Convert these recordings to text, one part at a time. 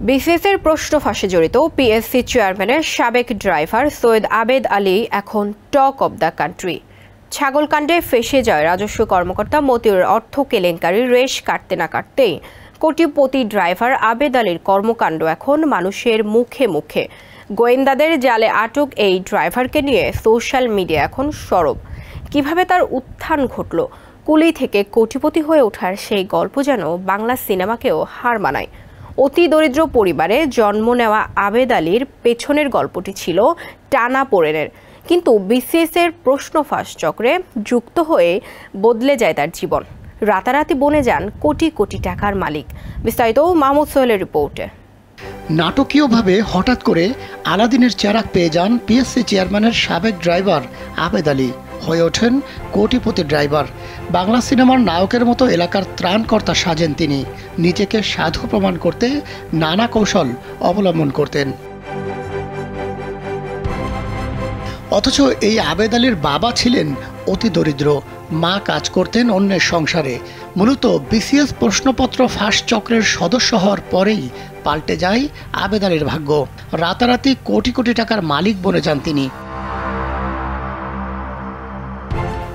বিসিএসের প্রশ্ন ফাঁসে জড়িত পিএসসি চেয়ারম্যানের সাবেক ড্রাইভার সৈয়দ আবেদ আলী এখন টক অব দ্য কান্ট্রি। ছাগলকাণ্ডে ফেঁসে যায় রাজস্ব কর্মকর্তা মতিউরের অর্থ কেলেঙ্কারির রেশ কাটতে না কাটতেই কোটিপতি ড্রাইভার আবেদ আলীর কর্মকাণ্ড এখন মানুষের মুখে মুখে। গোয়েন্দাদের জালে আটক এই ড্রাইভারকে নিয়ে সোশ্যাল মিডিয়া এখন সরব। কিভাবে তার উত্থান ঘটল, কুলি থেকে কোটিপতি হয়ে ওঠার সেই গল্প যেন বাংলা সিনেমাকেও হার মানায়। অতি দরিদ্র পরিবারে জন্ম নেওয়া আবেদ আলীর পেছনের গল্পটি ছিল টানাপোড়েনের, কিন্তু বিসিএসের প্রশ্ন ফাঁস চক্রে যুক্ত হয়ে বদলে যায় তার জীবন। রাতারাতি বনে যান কোটি কোটি টাকার মালিক। বিস্তারিত মাহমুদ সোহেলের রিপোর্টে। নাটকীয়ভাবে হঠাৎ করে আলাদিনের চেরাগ পেয়ে যান পিএসসি চেয়ারম্যানের সাবেক ড্রাইভার আবেদ আলী। হয়ে ওঠেন কোটিপতি ড্রাইভার। বাংলা সিনেমার নায়কের মতো এলাকার ত্রাণকর্তা সাজেন তিনি। নিজেকে সাধু প্রমাণ করতে নানা কৌশল অবলম্বন করতেন। অথচ এই আবেদ আলীর বাবা ছিলেন অতি দরিদ্র, মা কাজ করতেন অন্যের সংসারে। মূলত বিসিএস প্রশ্নপত্র ফাঁস চক্রের সদস্য হওয়ার পরেই পাল্টে যায় আবেদ আলীর ভাগ্য। রাতারাতি কোটি কোটি টাকার মালিক বনে যান তিনি।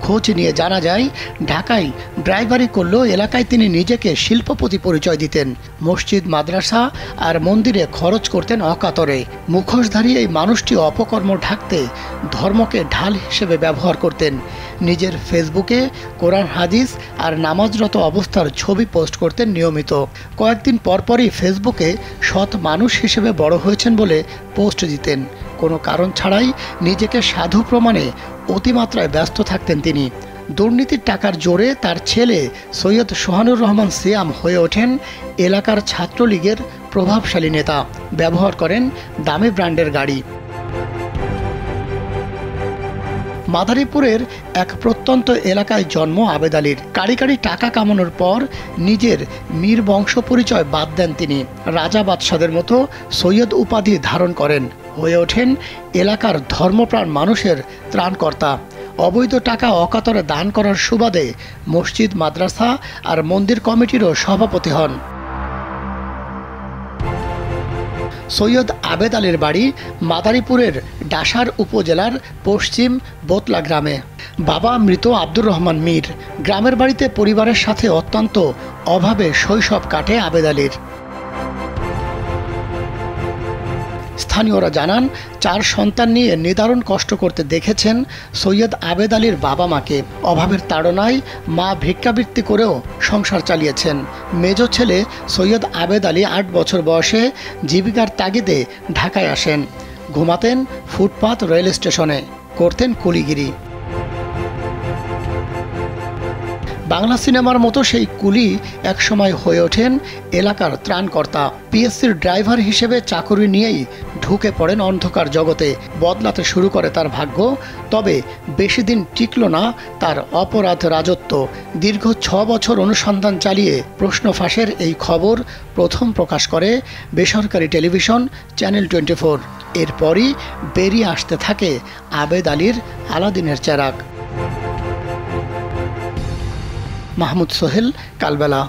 খোঁজ নিয়ে জানা যায়, ঢাকায় ড্রাইভারি করলেও এলাকায় তিনি নিজেকে শিল্পপতি পরিচয় দিতেন। মসজিদ, মাদ্রাসা আর মন্দিরে খরচ করতেন অকাতরে। মুখোশধারী এই মানুষটি অপকর্ম ঢাকতে ধর্মকে ঢাল হিসেবে ব্যবহার করতেন। নিজের ফেসবুকে কোরআন, হাদিস আর নামাজরত অবস্থার ছবি পোস্ট করতেন নিয়মিত। কয়েকদিন পরপরই ফেসবুকে সৎ মানুষ হিসেবে বড় হয়েছেন বলে পোস্ট দিতেন। কোনো কারণ ছাড়াই নিজেকে সাধু প্রমাণে অতিমাত্রায় ব্যস্ত থাকতেন তিনি। দুর্নীতির টাকার জোরে তার ছেলে সৈয়দ সোহানুর রহমান সিয়াম হয়ে ওঠেন এলাকার ছাত্রলীগের প্রভাবশালী নেতা। ব্যবহার করেন দামি ব্র্যান্ডের গাড়ি। মাদারীপুরের এক প্রত্যন্ত এলাকায় জন্ম আবেদ আলীর। কাড়ি কাড়ি টাকা কামানোর পর নিজের মীর বংশ পরিচয় বাদ দেন তিনি। রাজা বাদশাদের মতো সৈয়দ উপাধি ধারণ করেন। হয়ে ওঠেন এলাকার ধর্মপ্রাণ মানুষের ত্রাণকর্তা। অবৈধ টাকা অকাতরে দান করার সুবাদে মসজিদ, মাদ্রাসা আর মন্দির কমিটিরও সভাপতি হন। সৈয়দ আবেদ আলীর বাড়ি মাদারীপুরের ডাসার উপজেলার পশ্চিম বোতলা গ্রামে। বাবা মৃত আব্দুর রহমান মীর। গ্রামের বাড়িতে পরিবারের সাথে অত্যন্ত অভাবে শৈশব কাটে আবেদ আলীর। স্থানীয়রা জানান, 4 সন্তান নিয়ে নিদারুণ কষ্ট করতে দেখেছেন সৈয়দ আবেদ আলীর বাবা মাকে। অভাবের তাড়নায় মা ভিক্ষাবৃত্তি করেও সংসার চালিয়েছেন। মেজ ছেলে সৈয়দ আবেদ আলী 8 বছর বয়সে জীবিকার তাগিদে ঢাকায় আসেন। ঘুমাতেন ফুটপাত, রেল স্টেশনে, করতেন কুলিগিরি। বাংলা সিনেমার মতো সেই কুলি একসময় হয়ে ওঠেন এলাকার ত্রাণকর্তা। পিএসসির ড্রাইভার হিসেবে চাকুরি নিয়েই ঢুকে পড়েন অন্ধকার জগতে। বদলাতে শুরু করে তার ভাগ্য। তবে বেশি দিন টিকল না তার অপরাধ রাজত্ব। দীর্ঘ 6 বছর অনুসন্ধান চালিয়ে প্রশ্ন ফাঁসের এই খবর প্রথম প্রকাশ করে বেসরকারি টেলিভিশন চ্যানেল 24। এরপরই বেরিয়ে আসতে থাকে আবেদ আলীর আলাদিনের চেরাগ। মাহমুদ সোহেল, কালবেলা।